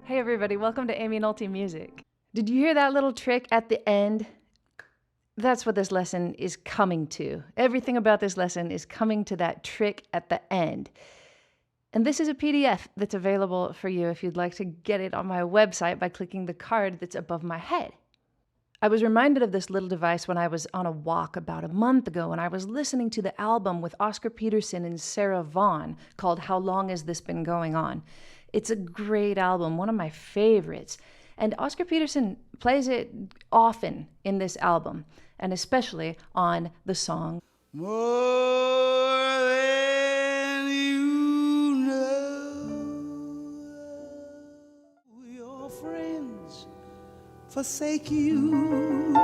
Hey everybody, welcome to Aimee Nolte Music. Did you hear that little trick at the end? That's what this lesson is coming to. Everything about this lesson is coming to that trick at the end. And this is a PDF that's available for you if you'd like to get it on my website by clicking the card that's above my head. I was reminded of this little device when I was on a walk about a month ago and I was listening to the album with Oscar Peterson and Sarah Vaughan called How Long Has This Been Going On? It's a great album, one of my favorites. And Oscar Peterson plays it often in this album, and especially on the song More than you know, your friends forsake you.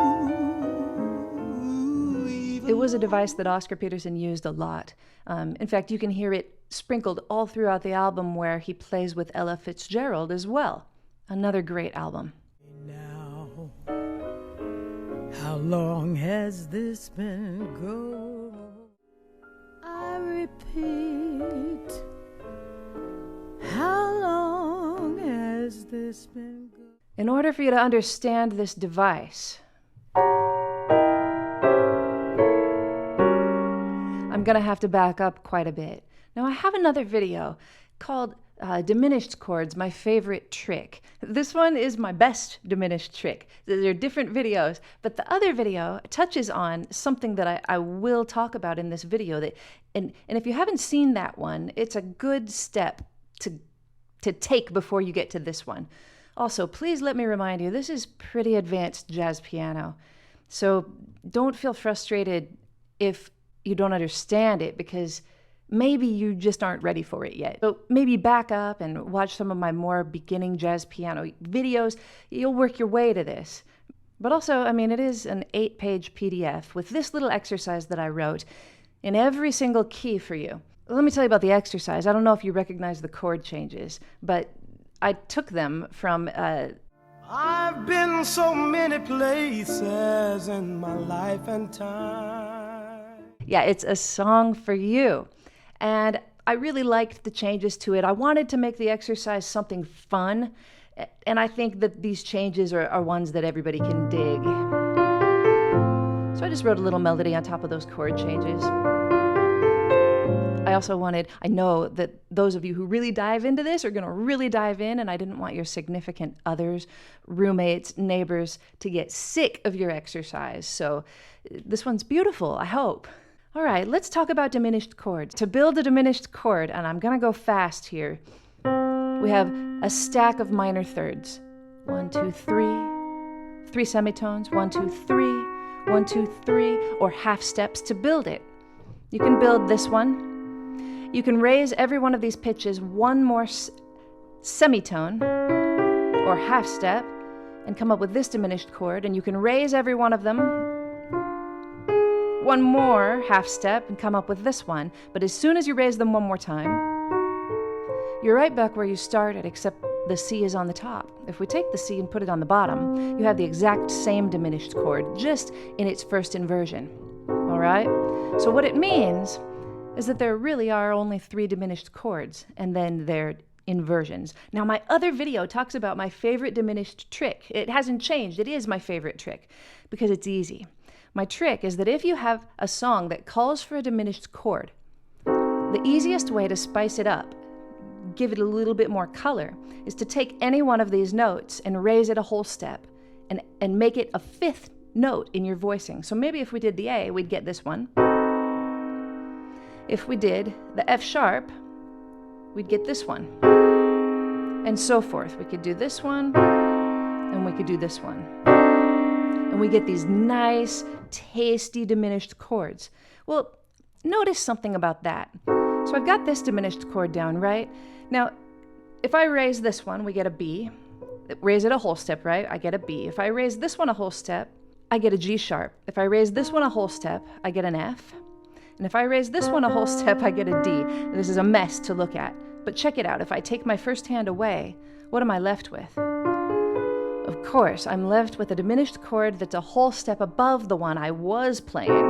It was a device that Oscar Peterson used a lot. In fact, you can hear it sprinkled all throughout the album where he plays with Ella Fitzgerald as well. Another great album. Now, how long has this been going? I repeat, how long has this been going? In order for you to understand this device, I'm gonna have to back up quite a bit. Now I have another video called Diminished Chords, my favorite trick. This one is my best diminished trick. There are different videos, but the other video touches on something that I will talk about in this video. And if you haven't seen that one, it's a good step to take before you get to this one. Also, please let me remind you, this is pretty advanced jazz piano. So don't feel frustrated if you don't understand it, because maybe you just aren't ready for it yet. So maybe back up and watch some of my more beginning jazz piano videos. You'll work your way to this. But also, I mean, it is an 8-page PDF with this little exercise that I wrote in every single key for you. Let me tell you about the exercise. I don't know if you recognize the chord changes, but I took them from I've been so many places in my life and time. yeah, it's A Song for You. And I really liked the changes to it. I wanted to make the exercise something fun, and I think that these changes are ones that everybody can dig. So I just wrote a little melody on top of those chord changes. I know that those of you who really dive into this are going to really dive in, and I didn't want your significant others, roommates, neighbors to get sick of your exercise. So this one's beautiful, I hope. All right, let's talk about diminished chords. To build a diminished chord, and I'm gonna go fast here, we have a stack of minor thirds. 1, 2, 3, 3 semitones, 1, 2, 3, 1, 2, 3, or half steps to build it. You can build this one. You can raise every one of these pitches one more semitone, or half step, and come up with this diminished chord, and you can raise every one of them one more half step and come up with this one. But as soon as you raise them one more time, you're right back where you started, except the C is on the top. If we take the C and put it on the bottom, you have the exact same diminished chord, just in its first inversion. All right? So what it means is that there really are only 3 diminished chords, and then they're inversions. Now, my other video talks about my favorite diminished trick. It hasn't changed. It is my favorite trick because it's easy. My trick is that if you have a song that calls for a diminished chord, the easiest way to spice it up, give it a little bit more color, is to take any one of these notes and raise it a whole step and make it a 5th note in your voicing. So maybe if we did the A, we'd get this one. If we did the F sharp, we'd get this one. And so forth. We could do this one, and we could do this one. And we get these nice, tasty diminished chords. Well, notice something about that. So I've got this diminished chord down, right? Now, if I raise this one, we get a B. Raise it a whole step, right? I get a B. If I raise this one a whole step, I get a G sharp. If I raise this one a whole step, I get an F. And if I raise this one a whole step, I get a D. This is a mess to look at. But check it out. If I take my first hand away, what am I left with? Of course, I'm left with a diminished chord that's a whole step above the one I was playing.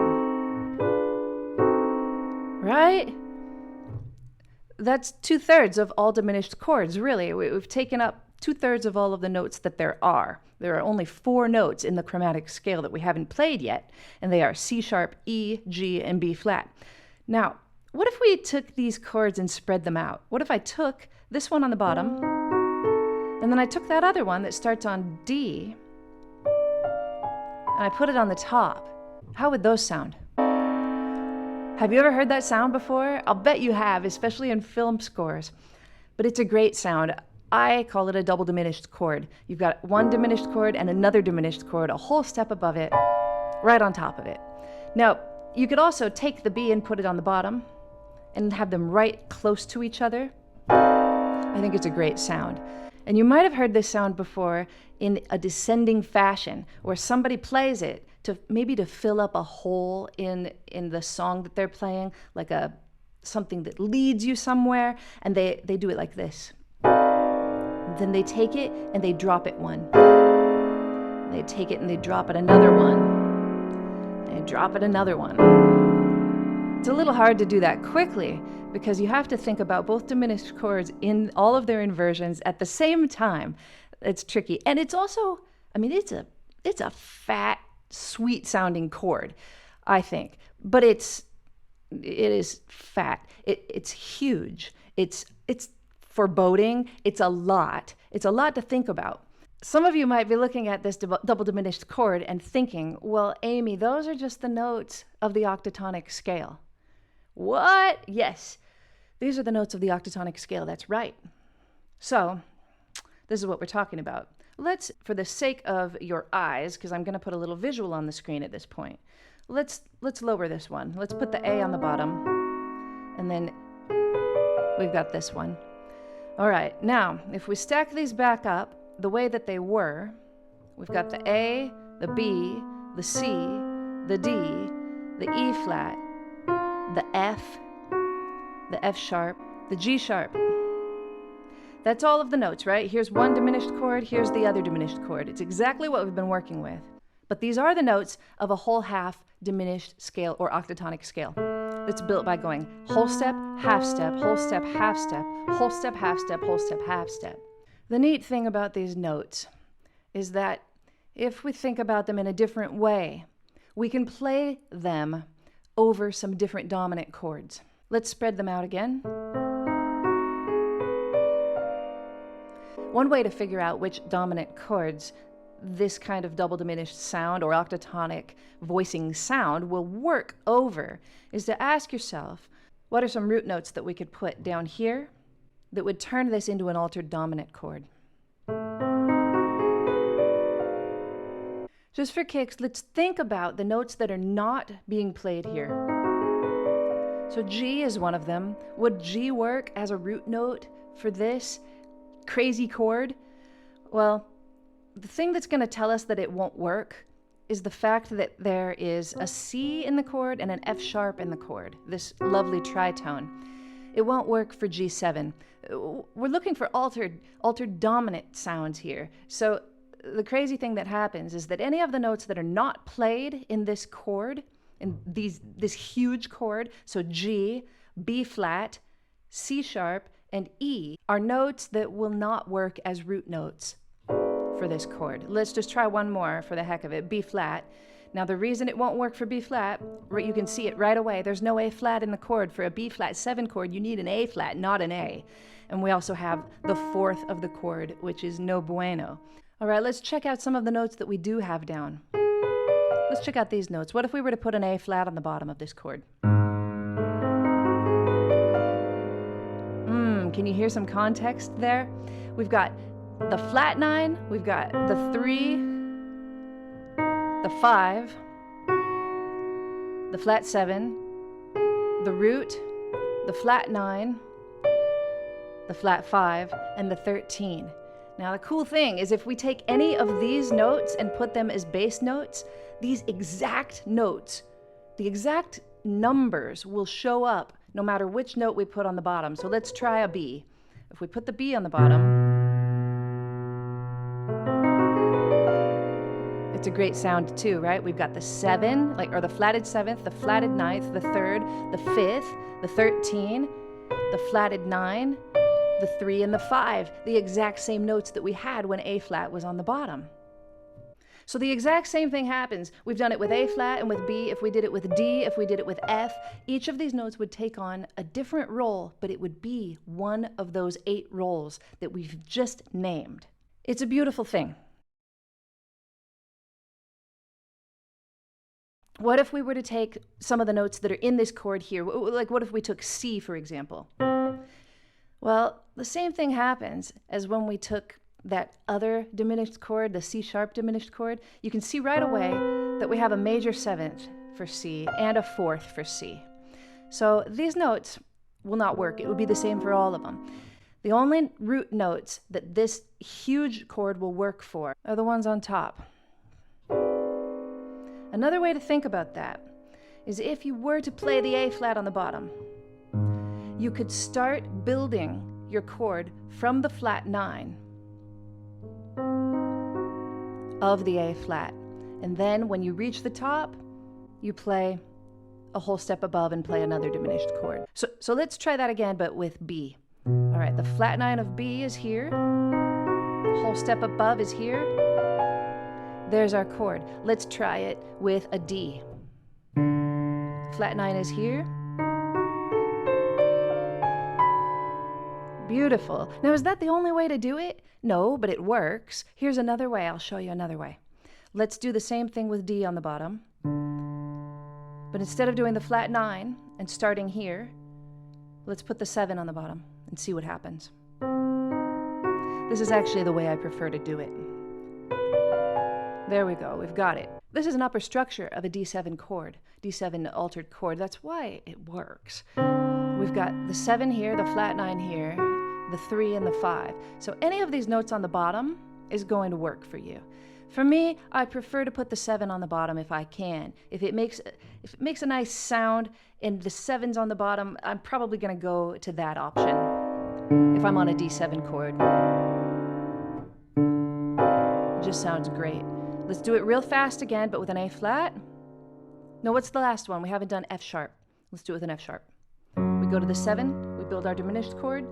Right? That's 2/3 of all diminished chords, really. We've taken up 2/3 of all of the notes that there are. There are only 4 notes in the chromatic scale that we haven't played yet, and they are C sharp, E, G, and B flat. Now, what if we took these chords and spread them out? What if I took this one on the bottom, and then I took that other one that starts on D, and I put it on the top? How would those sound? Have you ever heard that sound before? I'll bet you have, especially in film scores. But it's a great sound. I call it a double diminished chord. You've got one diminished chord and another diminished chord, a whole step above it, right on top of it. Now, you could also take the B and put it on the bottom and have them right close to each other. I think it's a great sound. And you might have heard this sound before in a descending fashion, where somebody plays it to maybe to fill up a hole in the song that they're playing, like something that leads you somewhere, and they do it like this. Then they take it and they drop it one. They take it and they drop it another one. They drop it another one. It's a little hard to do that quickly because you have to think about both diminished chords in all of their inversions at the same time. It's tricky. And it's also, I mean, it's a fat, sweet sounding chord, I think. But it is fat. It's huge. It's foreboding. It's a lot. It's a lot to think about. Some of you might be looking at this double diminished chord and thinking, well, Aimee, those are just the notes of the octatonic scale. What? Yes, these are the notes of the octatonic scale. That's right. So this is what we're talking about. Let's, for the sake of your eyes, because I'm going to put a little visual on the screen at this point, let's lower this one. Let's put the A on the bottom, and then we've got this one. All right, now, if we stack these back up the way that they were, we've got the A, the B, the C, the D, the E flat, the F sharp, the G sharp. That's all of the notes, right? Here's one diminished chord, here's the other diminished chord. It's exactly what we've been working with. But these are the notes of a whole half diminished scale or octatonic scale. That's built by going whole step, half step, whole step, half step, whole step, half step, whole step, half step. The neat thing about these notes is that if we think about them in a different way, we can play them over some different dominant chords. Let's spread them out again. One way to figure out which dominant chords this kind of double diminished sound or octatonic voicing sound will work over is to ask yourself, what are some root notes that we could put down here that would turn this into an altered dominant chord? Just for kicks, let's think about the notes that are not being played here. So G is one of them. Would G work as a root note for this crazy chord? Well, the thing that's going to tell us that it won't work is the fact that there is a C in the chord and an F sharp in the chord, this lovely tritone. It won't work for G7. We're looking for altered dominant sounds here. So the crazy thing that happens is that any of the notes that are not played in this chord, in this huge chord, so G, B flat, C sharp, and E, are notes that will not work as root notes for this chord. Let's just try one more for the heck of it. B flat. Now the reason it won't work for B flat, you can see it right away. There's no A flat in the chord. For a B flat 7 chord, you need an A flat, not an A. And we also have the fourth of the chord, which is no bueno. All right, let's check out some of the notes that we do have down. Let's check out these notes. What if we were to put an A flat on the bottom of this chord? Can you hear some context there? We've got the flat 9, we've got the 3, the 5, the flat 7, the root, the flat 9, the flat 5, and the 13. Now the cool thing is if we take any of these notes and put them as bass notes, these exact notes, the exact numbers will show up no matter which note we put on the bottom. So let's try a B. If we put the B on the bottom, it's a great sound too, right? We've got the 7, or the flatted 7th, the flatted 9th, the 3rd, the 5th, the 13, the flatted 9, the 3 and the 5, the exact same notes that we had when A flat was on the bottom. So the exact same thing happens. We've done it with A flat and with B. If we did it with D, if we did it with F, each of these notes would take on a different role, but it would be one of those 8 roles that we've just named. It's a beautiful thing. What if we were to take some of the notes that are in this chord here? Like what if we took C, for example? Well, the same thing happens as when we took that other diminished chord, the C sharp diminished chord. You can see right away that we have a major 7th for C and a 4th for C. So these notes will not work. It would be the same for all of them. The only root notes that this huge chord will work for are the ones on top. Another way to think about that is if you were to play the A flat on the bottom, you could start building your chord from the flat 9 of the A flat. And then when you reach the top, you play a whole step above and play another diminished chord. So let's try that again, but with B. All right, the flat 9 of B is here. Whole step above is here. There's our chord. Let's try it with a D. Flat 9 is here. Beautiful. Now, is that the only way to do it? No, but it works. Here's another way. I'll show you another way. Let's do the same thing with D on the bottom. But instead of doing the flat 9 and starting here, let's put the 7 on the bottom and see what happens. This is actually the way I prefer to do it. There we go. We've got it. This is an upper structure of a D7 chord, D7 altered chord. That's why it works. We've got the 7 here, the flat 9 here, the 3 and the 5. So any of these notes on the bottom is going to work for you. For me, I prefer to put the 7 on the bottom if I can. If it makes a nice sound and the 7's on the bottom, I'm probably going to go to that option if I'm on a D7 chord. It just sounds great. Let's do it real fast again, but with an A flat. No, what's the last one? We haven't done F sharp. Let's do it with an F sharp. We go to the 7, we build our diminished chord,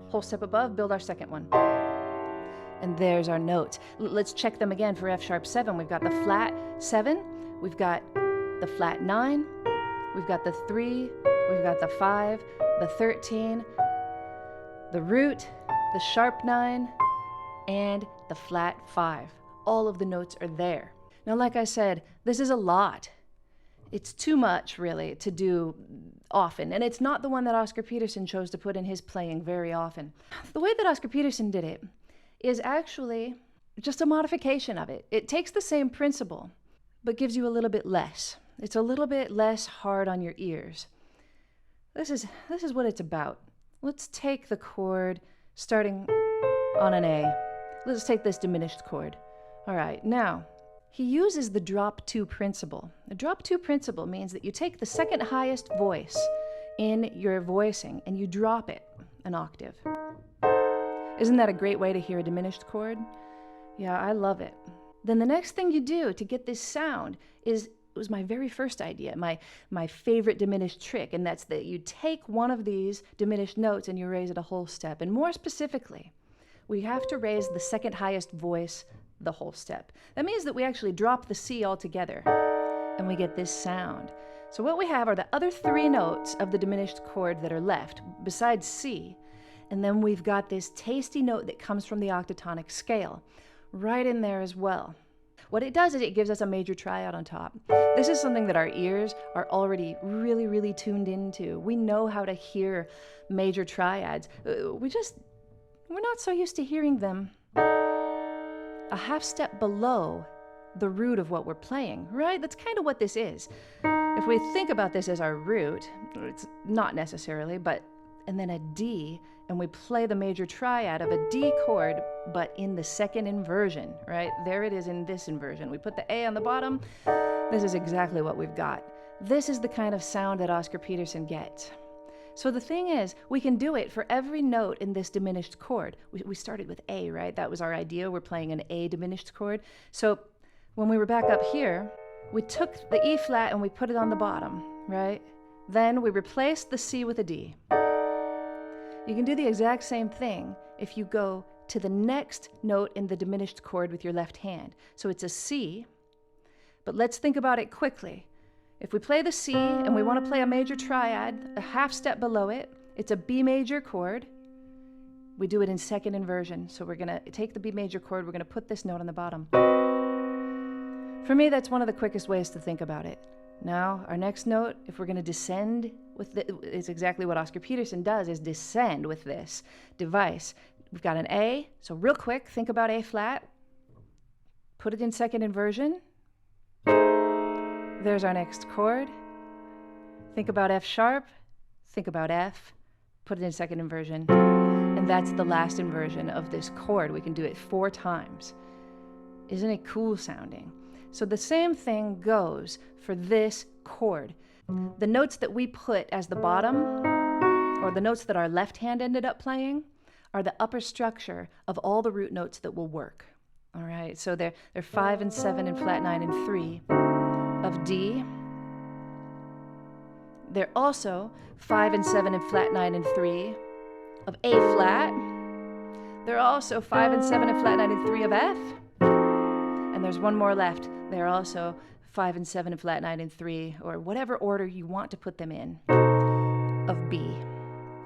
whole step above, build our second one. And there's our notes. Let's check them again for F sharp 7. We've got the flat 7, we've got the flat 9, we've got the 3, we've got the 5, the 13, the root, the sharp 9, and the flat 5. All of the notes are there. Now, like I said, this is a lot. It's too much, really, to do often. And it's not the one that Oscar Peterson chose to put in his playing very often. The way that Oscar Peterson did it is actually just a modification of it. It takes the same principle, but gives you a little bit less. It's a little bit less hard on your ears. This is what it's about. Let's take the chord starting on an A. Let's take this diminished chord. All right, now, he uses the drop 2 principle. The drop 2 principle means that you take the second highest voice in your voicing and you drop it an octave. Isn't that a great way to hear a diminished chord? Yeah, I love it. Then the next thing you do to get this sound is, it was my very first idea, my favorite diminished trick, and that's that you take one of these diminished notes and you raise it a whole step. And more specifically, we have to raise the second highest voice the whole step. That means that we actually drop the C altogether and we get this sound. So what we have are the other 3 notes of the diminished chord that are left besides C, and then we've got this tasty note that comes from the octatonic scale right in there as well. What it does is it gives us a major triad on top. This is something that our ears are already really, really tuned into. We know how to hear major triads. We're not so used to hearing them a half step below the root of what we're playing, right? That's kind of what this is. If we think about this as our root, it's not necessarily, but, and then a D, and we play the major triad of a D chord, but in the second inversion, right? There it is in this inversion. We put the A on the bottom. This is exactly what we've got. This is the kind of sound that Oscar Peterson gets. So the thing is, we can do it for every note in this diminished chord. We started with A, right? That was our idea. We're playing an A diminished chord. So when we were back up here, we took the E flat and we put it on the bottom, right? Then we replaced the C with a D. You can do the exact same thing if you go to the next note in the diminished chord with your left hand. So it's a C, but let's think about it quickly. If we play the C and we want to play a major triad, a half step below it, it's a B major chord. We do it in second inversion. So we're going to take the B major chord, we're going to put this note on the bottom. For me, that's one of the quickest ways to think about it. Now, our next note, if we're going to descend with it, is exactly what Oscar Peterson does, is descend with this device. We've got an A, so real quick, think about A flat, put it in second inversion. There's our next chord. Think about F sharp, think about F, put it in second inversion. And that's the last inversion of this chord. We can do it 4 times. Isn't it cool sounding? So the same thing goes for this chord. The notes that we put as the bottom, or the notes that our left hand ended up playing, are the upper structure of all the root notes that will work. All right, so they're 5 and 7 and flat 9 and 3 of D. They're also 5 and 7 and flat 9 and 3 of A flat. They're also 5 and 7 and flat 9 and 3 of F. And there's one more left. They're also 5 and 7 and flat 9 and 3, or whatever order you want to put them in, of B.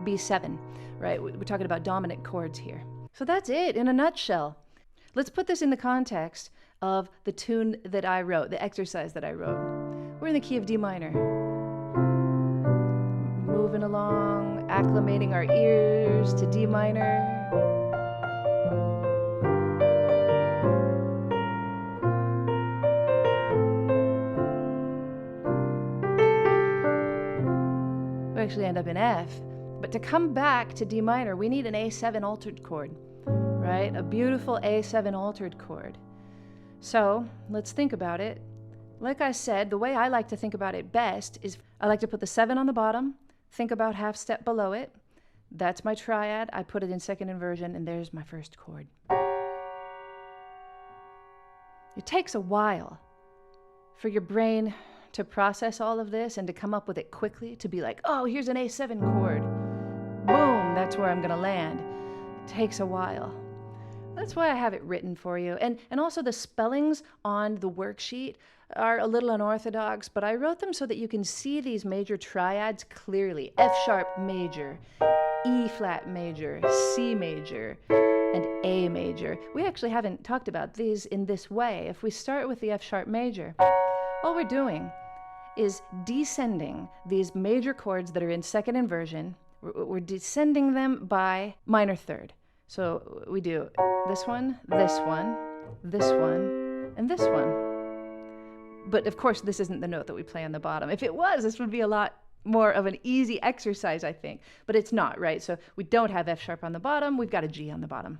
B7, right? We're talking about dominant chords here. So that's it in a nutshell. Let's put this in the context of the tune that I wrote, the exercise that I wrote. We're in the key of D minor. Moving along, acclimating our ears to D minor. We actually end up in F. But to come back to D minor, we need an A7 altered chord, right? A beautiful A7 altered chord. So let's think about it. Like I said, the way I like to think about it best is I like to put the 7 on the bottom, think about half step below it. That's my triad. I put it in second inversion, and there's my first chord. It takes a while for your brain to process all of this and to come up with it quickly, to be like, oh, here's an A7 chord. Boom, that's where I'm going to land. It takes a while. That's why I have it written for you. And also the spellings on the worksheet are a little unorthodox, but I wrote them so that you can see these major triads clearly. F sharp major, E flat major, C major, and A major. We actually haven't talked about these in this way. If we start with the F sharp major, all we're doing is descending these major chords that are in second inversion. We're descending them by minor third. So we do this one, this one, this one, and this one. But of course, this isn't the note that we play on the bottom. If it was, this would be a lot more of an easy exercise, I think. But it's not, right? So we don't have F sharp on the bottom. We've got a G on the bottom.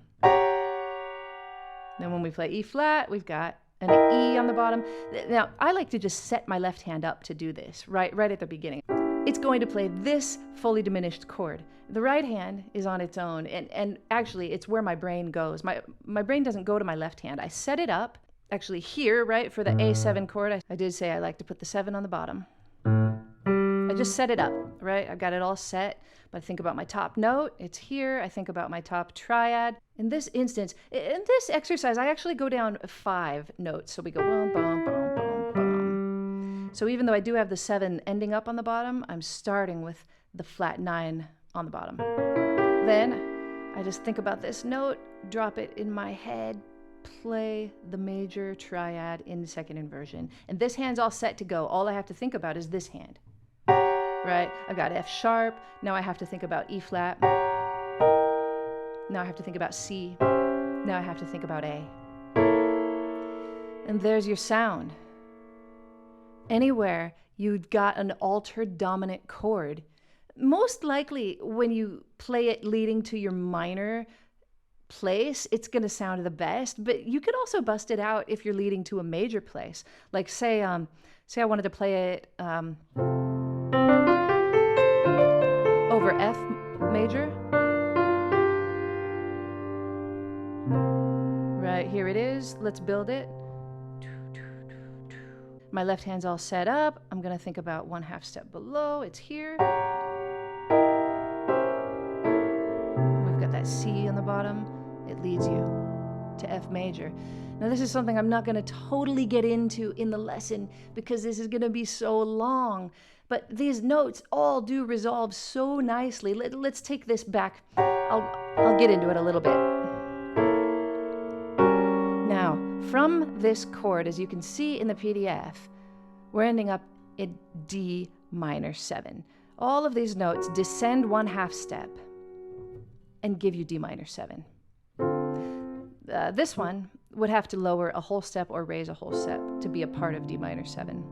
Then when we play E flat, we've got an E on the bottom. Now, I like to just set my left hand up to do this right at the beginning. It's going to play this fully diminished chord. The right hand is on its own, and actually, it's where my brain goes. My brain doesn't go to my left hand. I set it up, actually here, right, for the A7 chord. I did say I like to put the 7 on the bottom. I just set it up, right? I've got it all set. But I think about my top note, it's here. I think about my top triad. In this instance, in this exercise, I actually go down 5 notes. So we go boom, boom, boom, boom, boom. So even though I do have the 7 ending up on the bottom, I'm starting with the flat 9 on the bottom. Then I just think about this note, drop it in my head, play the major triad in the second inversion. And this hand's all set to go. All I have to think about is this hand. Right? I've got F sharp. Now I have to think about E flat. Now I have to think about C. Now I have to think about A. And there's your sound. Anywhere you've got an altered dominant chord, most likely when you play it leading to your minor place, it's going to sound the best, but you could also bust it out if you're leading to a major place. Like say I wanted to play it over F major. Right, here it is. Let's build it. My left hand's all set up. I'm going to think about 1/2 step below. It's here. that C on the bottom, it leads you to F major. Now this is something I'm not going to totally get into in the lesson because this is going to be so long, but these notes all do resolve so nicely. Let's take this back. I'll get into it a little bit. Now, from this chord, as you can see in the PDF, we're ending up in D minor 7. All of these notes descend 1/2 step and give you D minor 7. This one would have to lower a whole step or raise a whole step to be a part of D minor 7.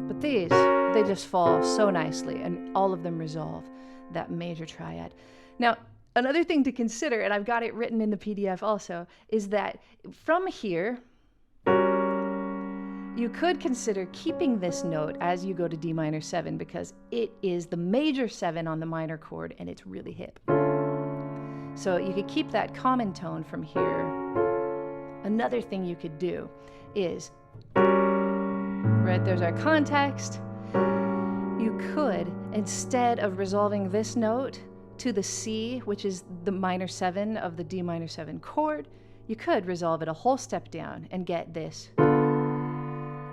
But these, they just fall so nicely, and all of them resolve that major triad. Now, another thing to consider, and I've got it written in the PDF also, is that from here, you could consider keeping this note as you go to D minor 7 because it is the major 7 on the minor chord and it's really hip. So you could keep that common tone from here. Another thing you could do is, right, there's our context. You could, instead of resolving this note to the C, which is the minor 7 of the D minor 7 chord, you could resolve it a whole step down and get this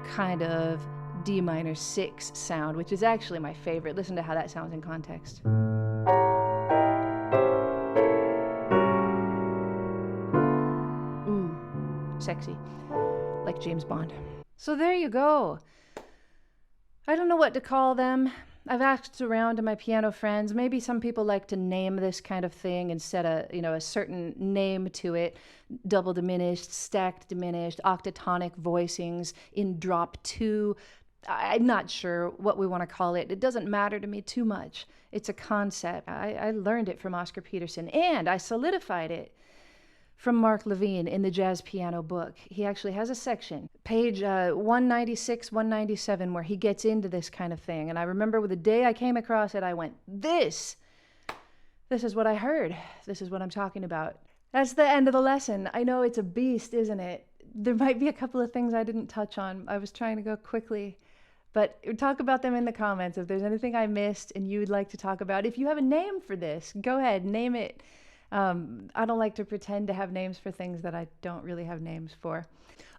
kind of D minor 6 sound, which is actually my favorite. Listen to how that sounds in context. Ooh, sexy, like James Bond. So there you go. I don't know what to call them. I've asked around to my piano friends. Maybe some people like to name this kind of thing and set a certain name to it. Double diminished, stacked diminished, octatonic voicings in drop 2. I'm not sure what we want to call it. It doesn't matter to me too much. It's a concept. I learned it from Oscar Peterson, and I solidified it from Mark Levine in the Jazz Piano book. He actually has a section, page 196, 197, where he gets into this kind of thing. And I remember the day I came across it, I went, this is what I heard. This is what I'm talking about. That's the end of the lesson. I know it's a beast, isn't it? There might be a couple of things I didn't touch on. I was trying to go quickly. But talk about them in the comments. If there's anything I missed and you would like to talk about. If you have a name for this, go ahead, name it. I don't like to pretend to have names for things that I don't really have names for.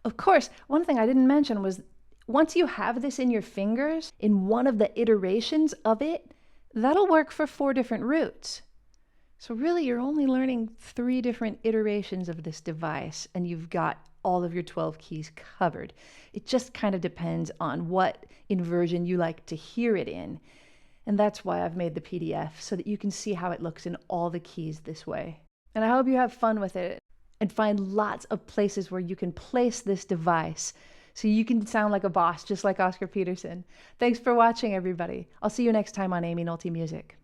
Of course, one thing I didn't mention was once you have this in your fingers, in one of the iterations of it, that'll work for 4 different roots. So really, you're only learning 3 different iterations of this device, and you've got all of your 12 keys covered. It just kind of depends on what inversion you like to hear it in. And that's why I've made the PDF, so that you can see how it looks in all the keys this way. And I hope you have fun with it and find lots of places where you can place this device so you can sound like a boss, just like Oscar Peterson. Thanks for watching, everybody. I'll see you next time on Aimee Nolte Music.